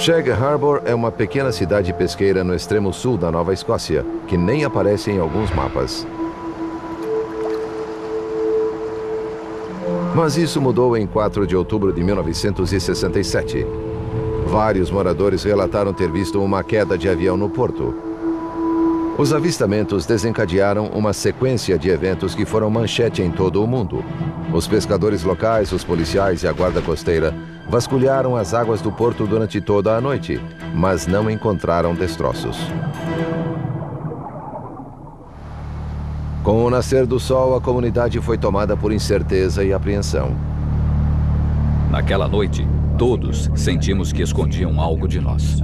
Shag Harbor é uma pequena cidade pesqueira no extremo sul da Nova Escócia, que nem aparece em alguns mapas. Mas isso mudou em 4 de outubro de 1967. Vários moradores relataram ter visto uma queda de avião no porto. Os avistamentos desencadearam uma sequência de eventos que foram manchete em todo o mundo. Os pescadores locais, os policiais e a guarda costeira vasculharam as águas do porto durante toda a noite, mas não encontraram destroços. Com o nascer do sol, a comunidade foi tomada por incerteza e apreensão. Naquela noite, todos sentimos que escondiam algo de nós.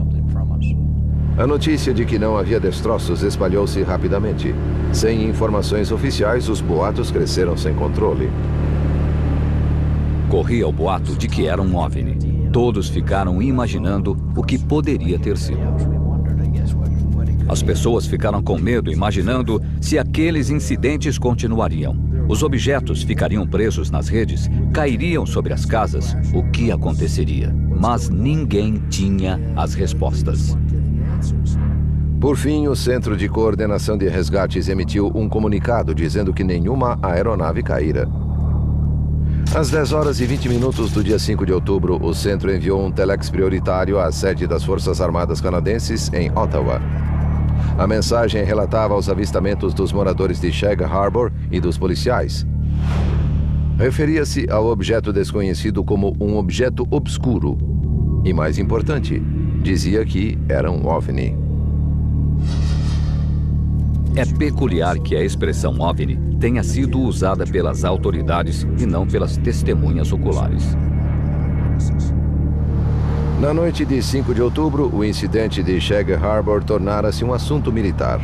A notícia de que não havia destroços espalhou-se rapidamente. Sem informações oficiais, os boatos cresceram sem controle. Corria o boato de que era um OVNI. Todos ficaram imaginando o que poderia ter sido. As pessoas ficaram com medo, imaginando se aqueles incidentes continuariam. Os objetos ficariam presos nas redes, cairiam sobre as casas. O que aconteceria? Mas ninguém tinha as respostas. Por fim, o Centro de Coordenação de Resgates emitiu um comunicado dizendo que nenhuma aeronave caíra. Às 10 horas e 20 minutos do dia 5 de outubro, o centro enviou um telex prioritário à sede das Forças Armadas Canadenses em Ottawa. A mensagem relatava os avistamentos dos moradores de Shag Harbor e dos policiais. Referia-se ao objeto desconhecido como um objeto obscuro. E mais importante, dizia que era um OVNI. É peculiar que a expressão OVNI tenha sido usada pelas autoridades e não pelas testemunhas oculares. Na noite de 5 de outubro, o incidente de Shag Harbor tornara-se um assunto militar.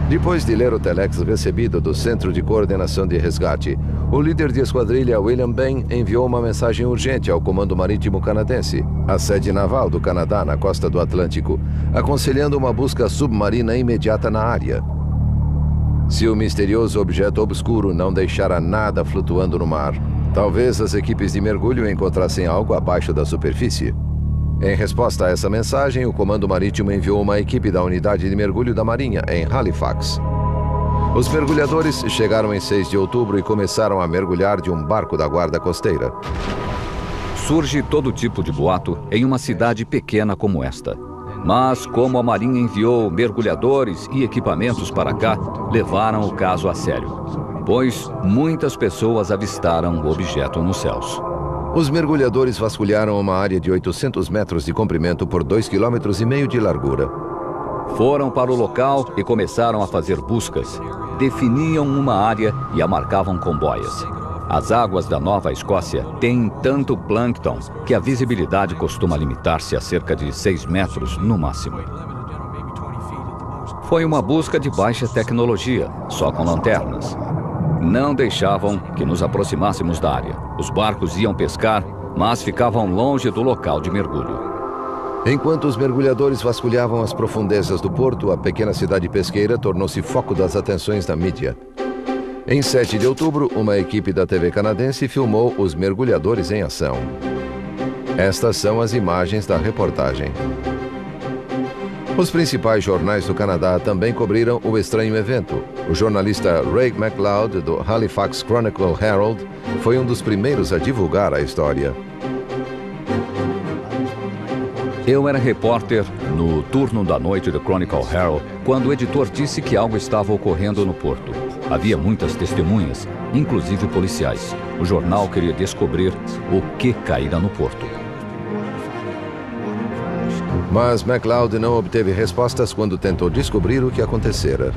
Depois de ler o telex recebido do Centro de Coordenação de Resgate, o líder de esquadrilha William Bain enviou uma mensagem urgente ao Comando Marítimo Canadense, a sede naval do Canadá na costa do Atlântico, aconselhando uma busca submarina imediata na área. Se o misterioso objeto obscuro não deixara nada flutuando no mar, talvez as equipes de mergulho encontrassem algo abaixo da superfície. Em resposta a essa mensagem, o Comando Marítimo enviou uma equipe da Unidade de Mergulho da Marinha em Halifax. Os mergulhadores chegaram em 6 de outubro e começaram a mergulhar de um barco da guarda costeira. Surge todo tipo de boato em uma cidade pequena como esta. Mas, como a Marinha enviou mergulhadores e equipamentos para cá, levaram o caso a sério, pois muitas pessoas avistaram o objeto nos céus. Os mergulhadores vasculharam uma área de 800 metros de comprimento por 2,5 km de largura. Foram para o local e começaram a fazer buscas. Definiam uma área e a marcavam com boias. As águas da Nova Escócia têm tanto plâncton que a visibilidade costuma limitar-se a cerca de 6 metros no máximo. Foi uma busca de baixa tecnologia, só com lanternas. Não deixavam que nos aproximássemos da área. Os barcos iam pescar, mas ficavam longe do local de mergulho. Enquanto os mergulhadores vasculhavam as profundezas do porto, a pequena cidade pesqueira tornou-se foco das atenções da mídia. Em 7 de outubro, uma equipe da TV canadense filmou os mergulhadores em ação. Estas são as imagens da reportagem. Os principais jornais do Canadá também cobriram o estranho evento. O jornalista Ray McLeod, do Halifax Chronicle Herald, foi um dos primeiros a divulgar a história. Eu era repórter no turno da noite do Chronicle Herald quando o editor disse que algo estava ocorrendo no porto. Havia muitas testemunhas, inclusive policiais. O jornal queria descobrir o que caíra no porto. Mas McLeod não obteve respostas quando tentou descobrir o que acontecera.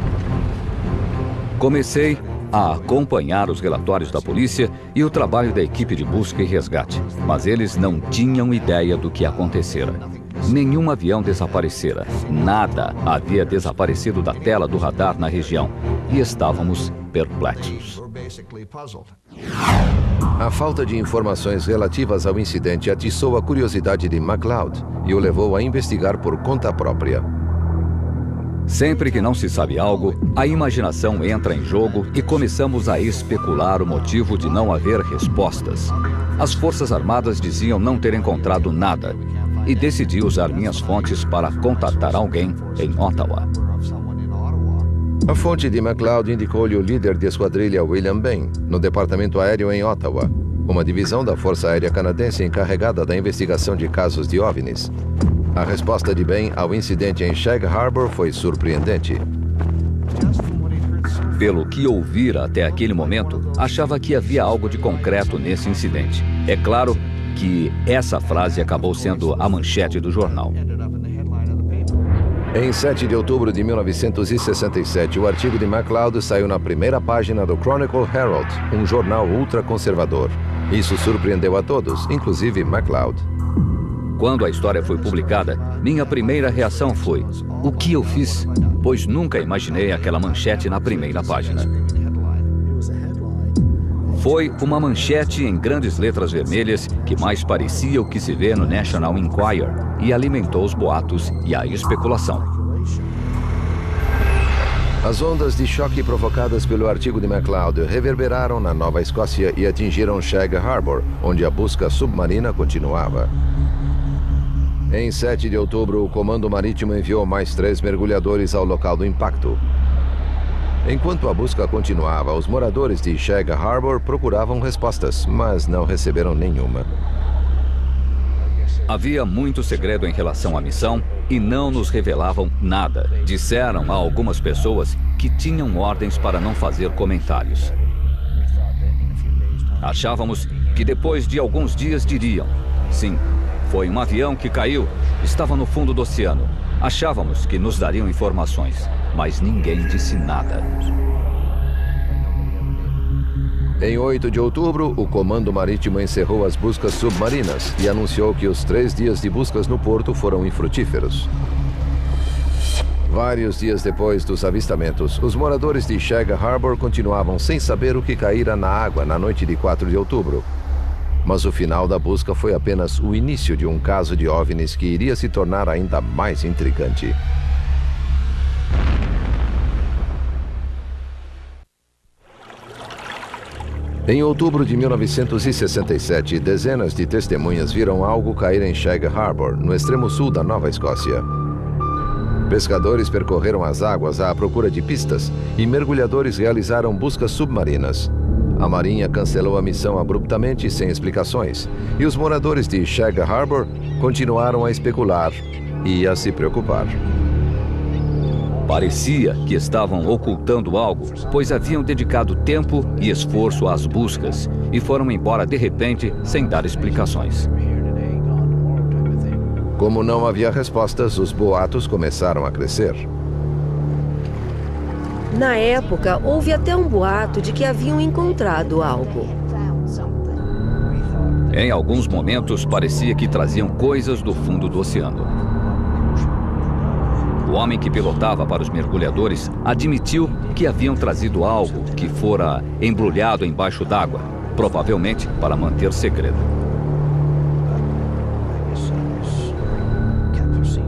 Comecei a acompanhar os relatórios da polícia e o trabalho da equipe de busca e resgate, mas eles não tinham ideia do que acontecera. Nenhum avião desaparecera, nada havia desaparecido da tela do radar na região e estávamos perplexos. A falta de informações relativas ao incidente atiçou a curiosidade de McLeod e o levou a investigar por conta própria. Sempre que não se sabe algo, a imaginação entra em jogo e começamos a especular o motivo de não haver respostas. As Forças Armadas diziam não ter encontrado nada. e decidi usar minhas fontes para contatar alguém em Ottawa. A fonte de MacLeod indicou-lhe o líder de esquadrilha William Bain, no Departamento Aéreo em Ottawa, uma divisão da Força Aérea Canadense encarregada da investigação de casos de OVNIs. A resposta de Bain ao incidente em Shag Harbor foi surpreendente. Pelo que ouvira até aquele momento, achava que havia algo de concreto nesse incidente. É claro que essa frase acabou sendo a manchete do jornal. Em 7 de outubro de 1967, o artigo de MacLeod saiu na primeira página do Chronicle Herald, um jornal ultraconservador. Isso surpreendeu a todos, inclusive MacLeod. Quando a história foi publicada, minha primeira reação foi: o que eu fiz? Pois nunca imaginei aquela manchete na primeira página. Foi uma manchete em grandes letras vermelhas que mais parecia o que se vê no National Enquirer e alimentou os boatos e a especulação. As ondas de choque provocadas pelo artigo de MacLeod reverberaram na Nova Escócia e atingiram Shag Harbor, onde a busca submarina continuava. Em 7 de outubro, o Comando Marítimo enviou mais 3 mergulhadores ao local do impacto. Enquanto a busca continuava, os moradores de Shag Harbor procuravam respostas, mas não receberam nenhuma. Havia muito segredo em relação à missão e não nos revelavam nada. Disseram a algumas pessoas que tinham ordens para não fazer comentários. Achávamos que depois de alguns dias diriam: sim, foi um avião que caiu, estava no fundo do oceano. Achávamos que nos dariam informações, mas ninguém disse nada. Em 8 de outubro, o Comando Marítimo encerrou as buscas submarinas e anunciou que os 3 dias de buscas no porto foram infrutíferos. Vários dias depois dos avistamentos, os moradores de Shag Harbor continuavam sem saber o que caíra na água na noite de 4 de outubro. Mas o final da busca foi apenas o início de um caso de OVNIs que iria se tornar ainda mais intrigante. Em outubro de 1967, dezenas de testemunhas viram algo cair em Shag Harbor, no extremo sul da Nova Escócia. Pescadores percorreram as águas à procura de pistas e mergulhadores realizaram buscas submarinas. A Marinha cancelou a missão abruptamente, sem explicações, e os moradores de Shag Harbor continuaram a especular e a se preocupar. Parecia que estavam ocultando algo, pois haviam dedicado tempo e esforço às buscas e foram embora de repente sem dar explicações. Como não havia respostas, os boatos começaram a crescer. Na época, houve até um boato de que haviam encontrado algo. Em alguns momentos, parecia que traziam coisas do fundo do oceano. O homem que pilotava para os mergulhadores admitiu que haviam trazido algo que fora embrulhado embaixo d'água, provavelmente para manter segredo.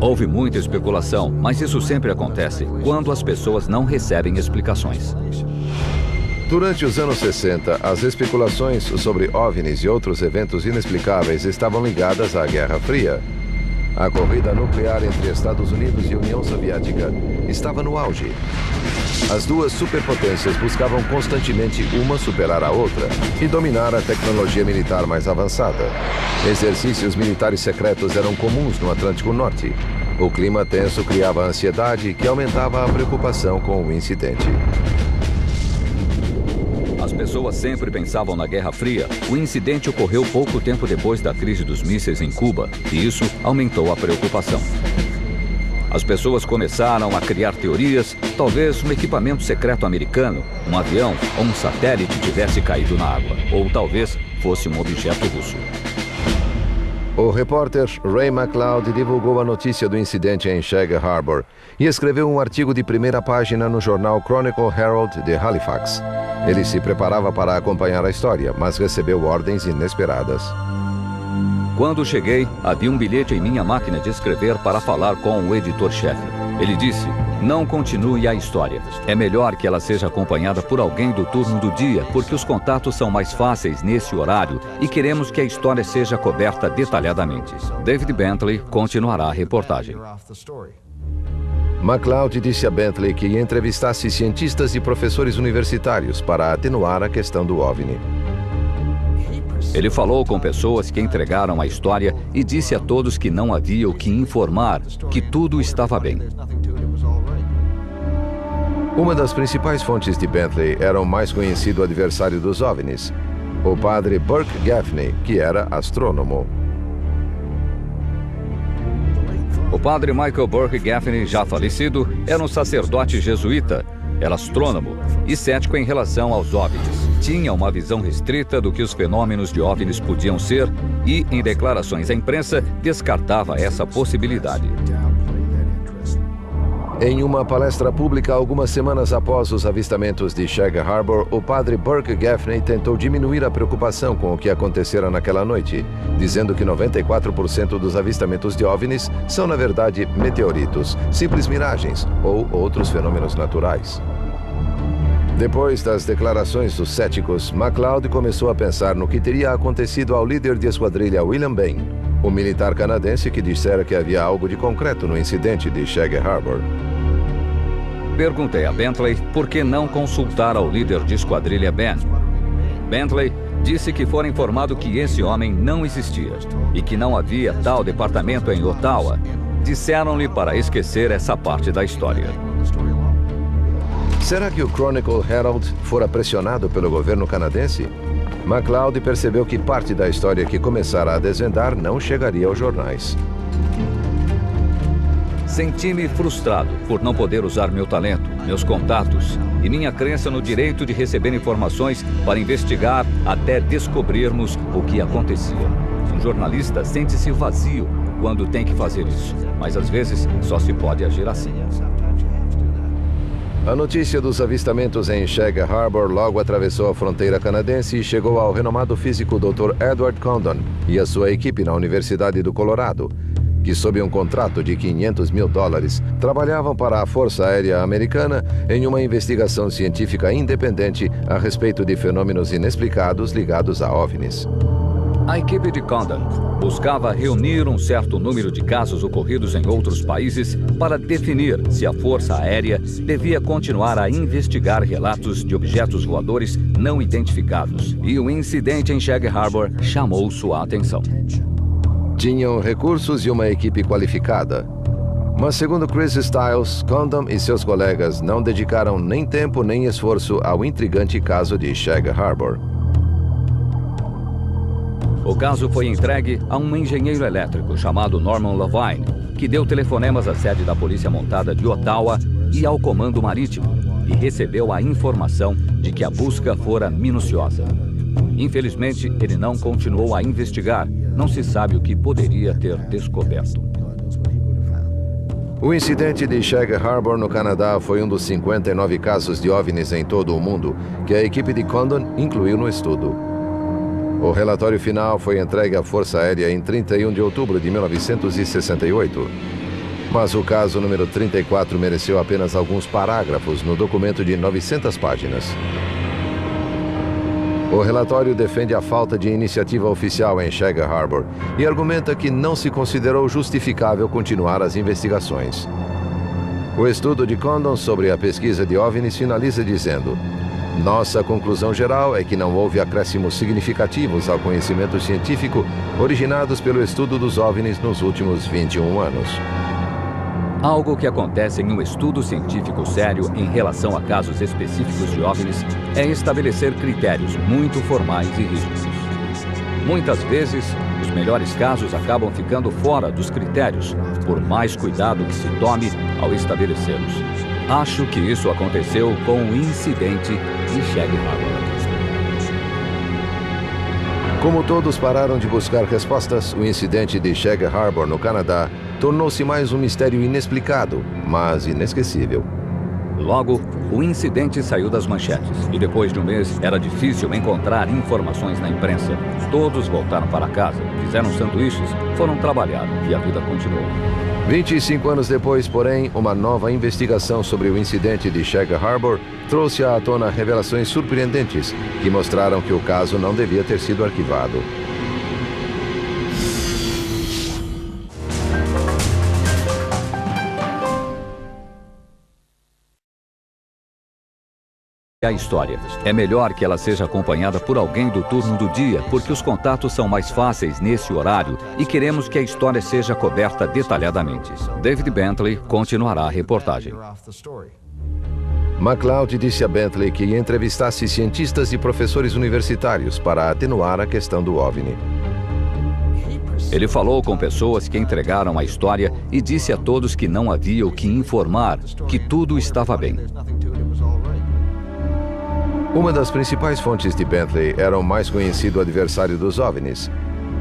Houve muita especulação, mas isso sempre acontece quando as pessoas não recebem explicações. Durante os anos 60, as especulações sobre OVNIs e outros eventos inexplicáveis estavam ligadas à Guerra Fria. A corrida nuclear entre Estados Unidos e União Soviética estava no auge. As duas superpotências buscavam constantemente uma superar a outra e dominar a tecnologia militar mais avançada. Exercícios militares secretos eram comuns no Atlântico Norte. O clima tenso criava ansiedade que aumentava a preocupação com o incidente. As pessoas sempre pensavam na Guerra Fria. O incidente ocorreu pouco tempo depois da crise dos mísseis em Cuba, e isso aumentou a preocupação. As pessoas começaram a criar teorias, talvez um equipamento secreto americano, um avião ou um satélite tivesse caído na água, ou talvez fosse um objeto russo. O repórter Ray MacLeod divulgou a notícia do incidente em Shag Harbor e escreveu um artigo de primeira página no jornal Chronicle Herald de Halifax. Ele se preparava para acompanhar a história, mas recebeu ordens inesperadas. Quando cheguei, havia um bilhete em minha máquina de escrever para falar com o editor-chefe. Ele disse: não continue a história. É melhor que ela seja acompanhada por alguém do turno do dia, porque os contatos são mais fáceis nesse horário e queremos que a história seja coberta detalhadamente. David Bentley continuará a reportagem. MacLeod disse a Bentley que ia entrevistasse cientistas e professores universitários para atenuar a questão do OVNI. Ele falou com pessoas que entregaram a história e disse a todos que não havia o que informar, que tudo estava bem. Uma das principais fontes de Bentley era o mais conhecido adversário dos OVNIs, o padre Burke Gaffney, que era astrônomo. O padre Michael Burke Gaffney, já falecido, era um sacerdote jesuíta, era astrônomo e cético em relação aos OVNIs. Tinha uma visão restrita do que os fenômenos de OVNIs podiam ser e, em declarações à imprensa, descartava essa possibilidade. Em uma palestra pública algumas semanas após os avistamentos de Shag Harbor, o padre Burke Gaffney tentou diminuir a preocupação com o que acontecera naquela noite, dizendo que 94% dos avistamentos de OVNIs são, na verdade, meteoritos, simples miragens ou outros fenômenos naturais. Depois das declarações dos céticos, MacLeod começou a pensar no que teria acontecido ao líder de esquadrilha William Bain, o militar canadense que dissera que havia algo de concreto no incidente de Shag Harbor. Perguntei a Bentley por que não consultar ao líder de esquadrilha Ben. Bentley disse que fora informado que esse homem não existia e que não havia tal departamento em Ottawa. Disseram-lhe para esquecer essa parte da história. Será que o Chronicle Herald fora pressionado pelo governo canadense? MacLeod percebeu que parte da história que começara a desvendar não chegaria aos jornais. Senti-me frustrado por não poder usar meu talento, meus contatos e minha crença no direito de receber informações para investigar até descobrirmos o que acontecia. Um jornalista sente-se vazio quando tem que fazer isso, mas às vezes só se pode agir assim. A notícia dos avistamentos em Shag Harbor logo atravessou a fronteira canadense e chegou ao renomado físico Dr. Edward Condon e a sua equipe na Universidade do Colorado, que sob um contrato de $500 mil, trabalhavam para a Força Aérea Americana em uma investigação científica independente a respeito de fenômenos inexplicados ligados a OVNIs. A equipe de Condon buscava reunir um certo número de casos ocorridos em outros países para definir se a Força Aérea devia continuar a investigar relatos de objetos voadores não identificados. E o incidente em Shag Harbor chamou sua atenção. Tinham recursos e uma equipe qualificada. Mas, segundo Chris Stiles, Condon e seus colegas não dedicaram nem tempo nem esforço ao intrigante caso de Shag Harbor. O caso foi entregue a um engenheiro elétrico chamado Norman Levine, que deu telefonemas à sede da Polícia Montada de Ottawa e ao Comando Marítimo, e recebeu a informação de que a busca fora minuciosa. Infelizmente, ele não continuou a investigar. Não se sabe o que poderia ter descoberto. O incidente de Shag Harbor, no Canadá, foi um dos 59 casos de OVNIs em todo o mundo que a equipe de Condon incluiu no estudo. O relatório final foi entregue à Força Aérea em 31 de outubro de 1968. Mas o caso número 34 mereceu apenas alguns parágrafos no documento de 900 páginas. O relatório defende a falta de iniciativa oficial em Shag Harbor e argumenta que não se considerou justificável continuar as investigações. O estudo de Condon sobre a pesquisa de OVNIs finaliza dizendo: nossa conclusão geral é que não houve acréscimos significativos ao conhecimento científico originados pelo estudo dos OVNIs nos últimos 21 anos. Algo que acontece em um estudo científico sério em relação a casos específicos de OVNIs é estabelecer critérios muito formais e rígidos. Muitas vezes, os melhores casos acabam ficando fora dos critérios, por mais cuidado que se tome ao estabelecê-los. Acho que isso aconteceu com o incidente de Shag Harbor. Como todos pararam de buscar respostas, o incidente de Shag Harbor, no Canadá, tornou-se mais um mistério inexplicado, mas inesquecível. Logo, o incidente saiu das manchetes e depois de um mês era difícil encontrar informações na imprensa. Todos voltaram para casa, fizeram sanduíches, foram trabalhar e a vida continuou. 25 anos depois, porém, uma nova investigação sobre o incidente de Shag Harbor trouxe à tona revelações surpreendentes que mostraram que o caso não devia ter sido arquivado. A história. É melhor que ela seja acompanhada por alguém do turno do dia, porque os contatos são mais fáceis nesse horário e queremos que a história seja coberta detalhadamente. David Bentley continuará a reportagem. MacLeod disse a Bentley que entrevistasse cientistas e professores universitários para atenuar a questão do OVNI. Ele falou com pessoas que entregaram a história e disse a todos que não havia o que informar, que tudo estava bem. Uma das principais fontes de Bentley era o mais conhecido adversário dos OVNIs,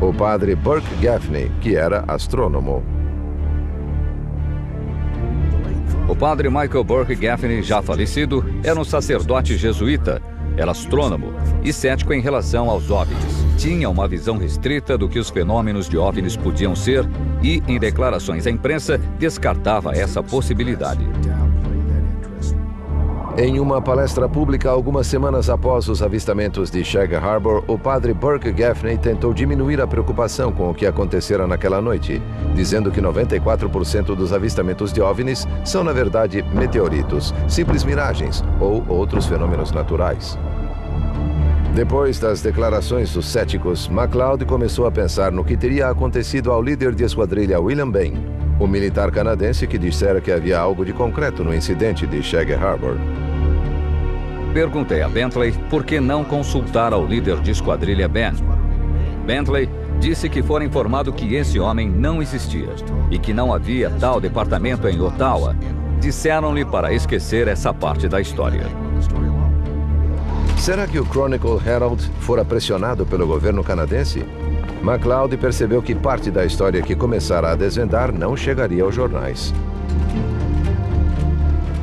o padre Burke Gaffney, que era astrônomo. O padre Michael Burke Gaffney, já falecido, era um sacerdote jesuíta, era astrônomo e cético em relação aos OVNIs. Tinha uma visão restrita do que os fenômenos de OVNIs podiam ser e, em declarações à imprensa, descartava essa possibilidade. Em uma palestra pública algumas semanas após os avistamentos de Shag Harbor, o padre Burke Gaffney tentou diminuir a preocupação com o que acontecera naquela noite, dizendo que 94% dos avistamentos de OVNIs são, na verdade, meteoritos, simples miragens ou outros fenômenos naturais. Depois das declarações dos céticos, MacLeod começou a pensar no que teria acontecido ao líder de esquadrilha William Bain, o militar canadense que dissera que havia algo de concreto no incidente de Shag Harbor. Perguntei a Bentley por que não consultar ao líder de esquadrilha Ben. Bentley disse que fora informado que esse homem não existia e que não havia tal departamento em Ottawa. Disseram-lhe para esquecer essa parte da história. Será que o Chronicle Herald fora pressionado pelo governo canadense? MacLeod percebeu que parte da história que começara a desvendar não chegaria aos jornais.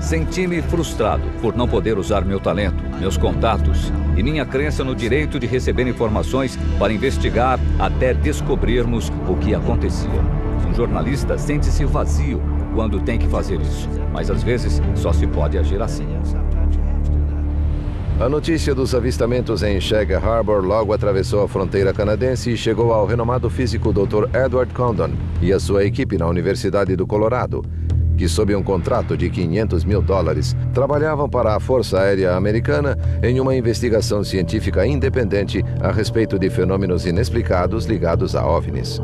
Senti-me frustrado por não poder usar meu talento, meus contatos e minha crença no direito de receber informações para investigar até descobrirmos o que acontecia. Um jornalista sente-se vazio quando tem que fazer isso, mas às vezes só se pode agir assim. A notícia dos avistamentos em Shag Harbor logo atravessou a fronteira canadense e chegou ao renomado físico Dr. Edward Condon e a sua equipe na Universidade do Colorado, que sob um contrato de $500 mil, trabalhavam para a Força Aérea Americana em uma investigação científica independente a respeito de fenômenos inexplicados ligados a OVNIs.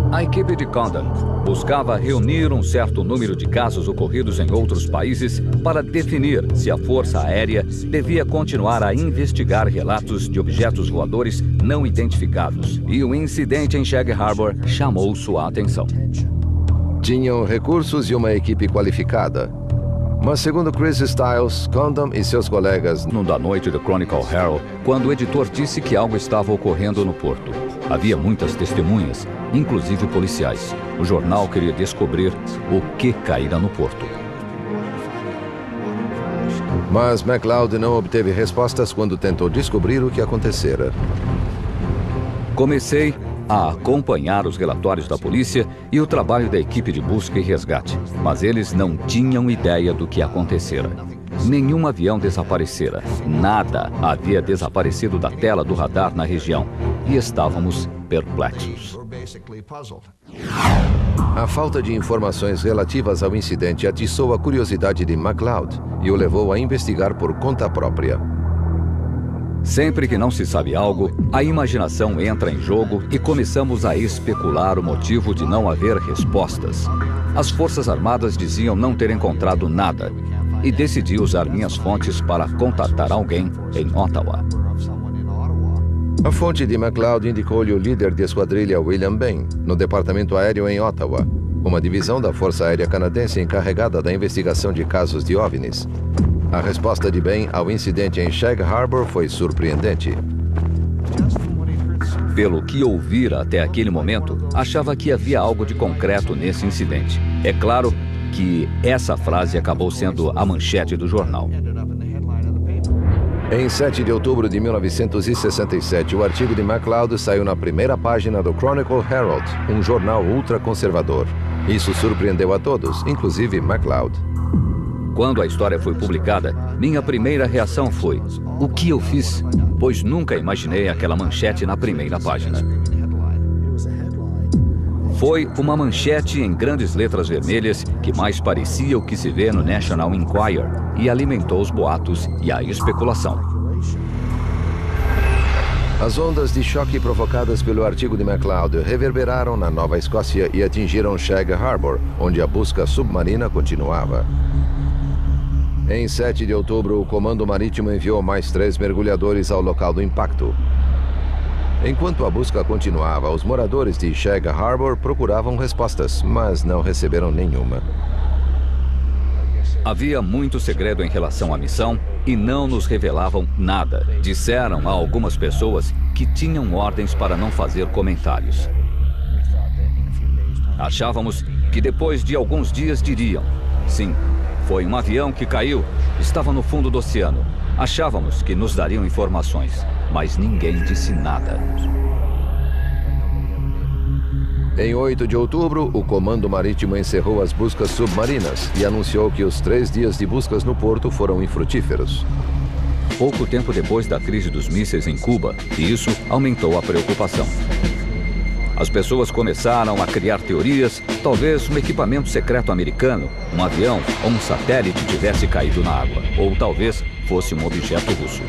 A equipe de Condon buscava reunir um certo número de casos ocorridos em outros países para definir se a Força Aérea devia continuar a investigar relatos de objetos voadores não identificados. E o incidente em Shag Harbor chamou sua atenção. Tinham recursos e uma equipe qualificada. Mas segundo Chris Stiles, Condon e seus colegas... Da noite do Chronicle Herald, quando o editor disse que algo estava ocorrendo no porto. Havia muitas testemunhas, inclusive policiais. O jornal queria descobrir o que caíra no porto. Mas MacLeod não obteve respostas quando tentou descobrir o que acontecera. Comecei a acompanhar os relatórios da polícia e o trabalho da equipe de busca e resgate, mas eles não tinham ideia do que acontecera. Nenhum avião desaparecera, nada havia desaparecido da tela do radar na região e estávamos perplexos. A falta de informações relativas ao incidente atiçou a curiosidade de MacLeod e o levou a investigar por conta própria. Sempre que não se sabe algo, a imaginação entra em jogo e começamos a especular o motivo de não haver respostas. As Forças Armadas diziam não ter encontrado nada e decidi usar minhas fontes para contatar alguém em Ottawa. A fonte de MacLeod indicou-lhe o líder de esquadrilha William Bain, no Departamento Aéreo em Ottawa, uma divisão da Força Aérea Canadense encarregada da investigação de casos de OVNIs. A resposta de Bain ao incidente em Shag Harbor foi surpreendente. Pelo que ouvira até aquele momento, achava que havia algo de concreto nesse incidente. É claro, que essa frase acabou sendo a manchete do jornal. Em 7 de outubro de 1967, o artigo de MacLeod saiu na primeira página do Chronicle Herald, um jornal ultraconservador. Isso surpreendeu a todos, inclusive MacLeod. Quando a história foi publicada, minha primeira reação foi: o que eu fiz? Pois nunca imaginei aquela manchete na primeira página. Foi uma manchete em grandes letras vermelhas que mais parecia o que se vê no National Enquirer e alimentou os boatos e a especulação. As ondas de choque provocadas pelo artigo de MacLeod reverberaram na Nova Escócia e atingiram Shag Harbor, onde a busca submarina continuava. Em 7 de outubro, o Comando Marítimo enviou mais 3 mergulhadores ao local do impacto. Enquanto a busca continuava, os moradores de Shag Harbor procuravam respostas, mas não receberam nenhuma. Havia muito segredo em relação à missão e não nos revelavam nada. Disseram a algumas pessoas que tinham ordens para não fazer comentários. Achávamos que depois de alguns dias diriam: sim, foi um avião que caiu, estava no fundo do oceano. Achávamos que nos dariam informações, mas ninguém disse nada. Em 8 de outubro, o Comando Marítimo encerrou as buscas submarinas e anunciou que os 3 dias de buscas no porto foram infrutíferos. Pouco tempo depois da crise dos mísseis em Cuba, e isso aumentou a preocupação. As pessoas começaram a criar teorias, talvez um equipamento secreto americano, um avião ou um satélite tivesse caído na água, ou talvez fosse um objeto russo.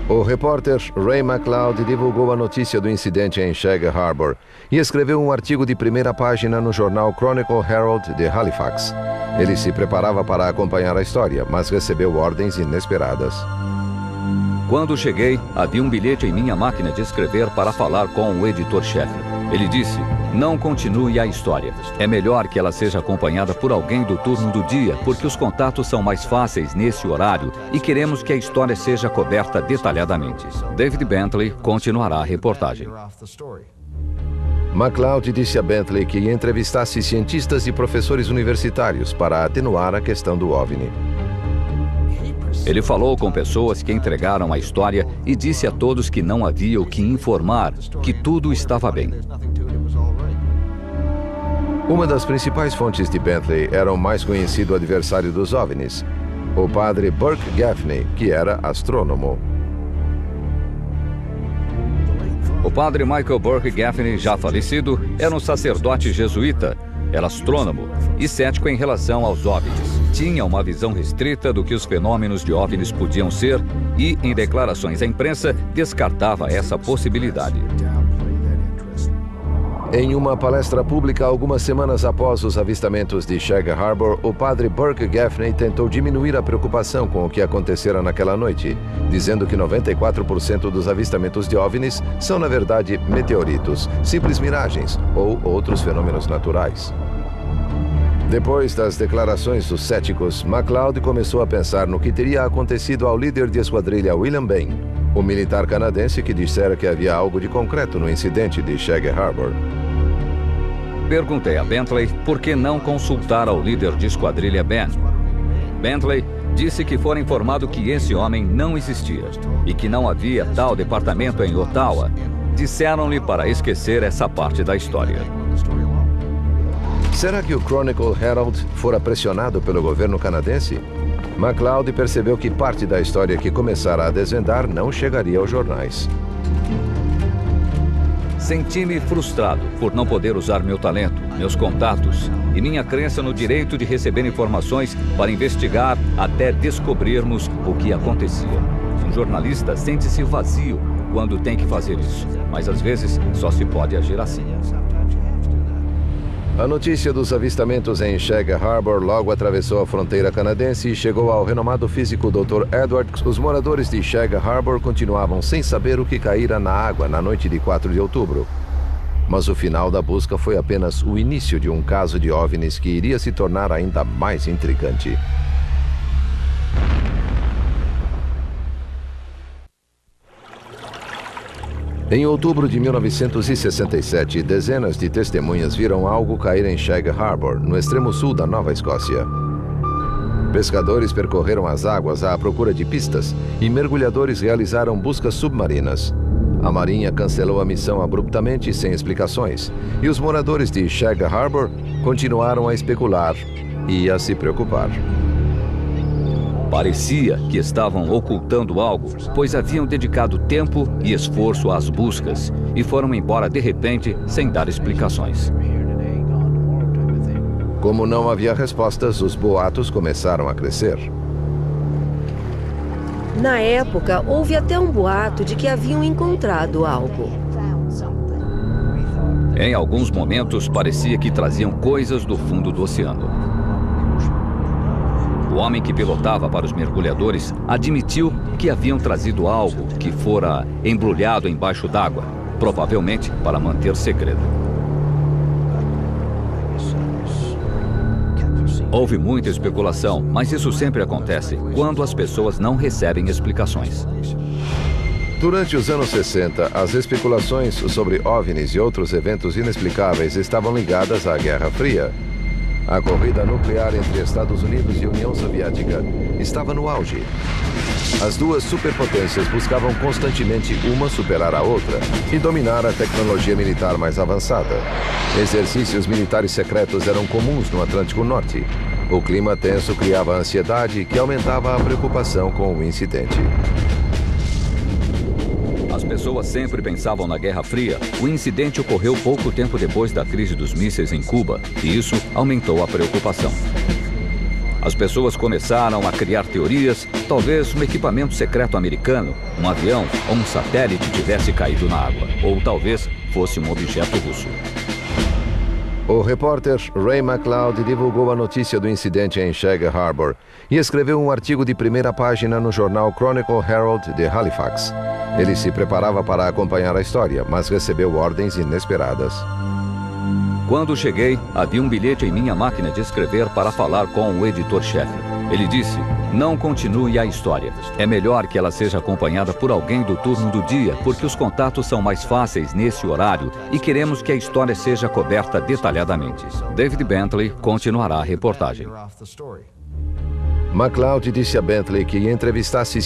O repórter Ray MacLeod divulgou a notícia do incidente em Shag Harbor e escreveu um artigo de primeira página no jornal Chronicle Herald de Halifax. Ele se preparava para acompanhar a história, mas recebeu ordens inesperadas. Quando cheguei, havia um bilhete em minha máquina de escrever para falar com o editor-chefe. Ele disse: não continue a história. É melhor que ela seja acompanhada por alguém do turno do dia, porque os contatos são mais fáceis nesse horário e queremos que a história seja coberta detalhadamente. David Bentley continuará a reportagem. MacLeod disse a Bentley que entrevistasse cientistas e professores universitários para atenuar a questão do OVNI. Ele falou com pessoas que entregaram a história e disse a todos que não havia o que informar, que tudo estava bem. Uma das principais fontes de Bentley era o mais conhecido adversário dos OVNIs, o padre Burke Gaffney, que era astrônomo. O padre Michael Burke Gaffney, já falecido, era um sacerdote jesuíta, era astrônomo e cético em relação aos OVNIs. Tinha uma visão restrita do que os fenômenos de OVNIs podiam ser e, em declarações à imprensa, descartava essa possibilidade. Em uma palestra pública algumas semanas após os avistamentos de Shag Harbor, o padre Burke Gaffney tentou diminuir a preocupação com o que acontecera naquela noite, dizendo que 94% dos avistamentos de OVNIs são, na verdade, meteoritos, simples miragens ou outros fenômenos naturais. Depois das declarações dos céticos, MacLeod começou a pensar no que teria acontecido ao líder de esquadrilha William Bain, o militar canadense que dissera que havia algo de concreto no incidente de Shag Harbor. Perguntei a Bentley por que não consultar ao líder de esquadrilha Ben. Bentley disse que fora informado que esse homem não existia e que não havia tal departamento em Ottawa. Disseram-lhe para esquecer essa parte da história. Será que o Chronicle Herald fora pressionado pelo governo canadense? MacLeod percebeu que parte da história que começara a desvendar não chegaria aos jornais. Senti-me frustrado por não poder usar meu talento, meus contatos e minha crença no direito de receber informações para investigar até descobrirmos o que acontecia. Um jornalista sente-se vazio quando tem que fazer isso, mas às vezes só se pode agir assim. A notícia dos avistamentos em Shag Harbor logo atravessou a fronteira canadense e chegou ao renomado físico Dr. Edwards. Os moradores de Shag Harbor continuavam sem saber o que caíra na água na noite de 4 de outubro. Mas o final da busca foi apenas o início de um caso de OVNIs que iria se tornar ainda mais intrigante. Em outubro de 1967, dezenas de testemunhas viram algo cair em Shag Harbor, no extremo sul da Nova Escócia. Pescadores percorreram as águas à procura de pistas e mergulhadores realizaram buscas submarinas. A Marinha cancelou a missão abruptamente sem explicações, e os moradores de Shag Harbor continuaram a especular e a se preocupar. Parecia que estavam ocultando algo, pois haviam dedicado tempo e esforço às buscas e foram embora de repente sem dar explicações. Como não havia respostas, os boatos começaram a crescer. Na época, houve até um boato de que haviam encontrado algo. Em alguns momentos, parecia que traziam coisas do fundo do oceano. O homem que pilotava para os mergulhadores admitiu que haviam trazido algo que fora embrulhado embaixo d'água, provavelmente para manter segredo. Houve muita especulação, mas isso sempre acontece quando as pessoas não recebem explicações. Durante os anos 60, as especulações sobre OVNIs e outros eventos inexplicáveis estavam ligadas à Guerra Fria. A corrida nuclear entre Estados Unidos e União Soviética estava no auge. As duas superpotências buscavam constantemente uma superar a outra e dominar a tecnologia militar mais avançada. Exercícios militares secretos eram comuns no Atlântico Norte. O clima tenso criava ansiedade que aumentava a preocupação com o incidente. As pessoas sempre pensavam na Guerra Fria. O incidente ocorreu pouco tempo depois da crise dos mísseis em Cuba, e isso aumentou a preocupação. As pessoas começaram a criar teorias. Talvez um equipamento secreto americano, um avião ou um satélite tivesse caído na água, ou talvez fosse um objeto russo. O repórter Ray McLeod divulgou a notícia do incidente em Shag Harbor e escreveu um artigo de primeira página no jornal Chronicle Herald de Halifax. Ele se preparava para acompanhar a história, mas recebeu ordens inesperadas. Quando cheguei, havia um bilhete em minha máquina de escrever para falar com o editor-chefe. Ele disse: "Não continue a história. É melhor que ela seja acompanhada por alguém do turno do dia, porque os contatos são mais fáceis nesse horário e queremos que a história seja coberta detalhadamente." David Bentley continuará a reportagem. McLeod disse a Bentley que entrevistasse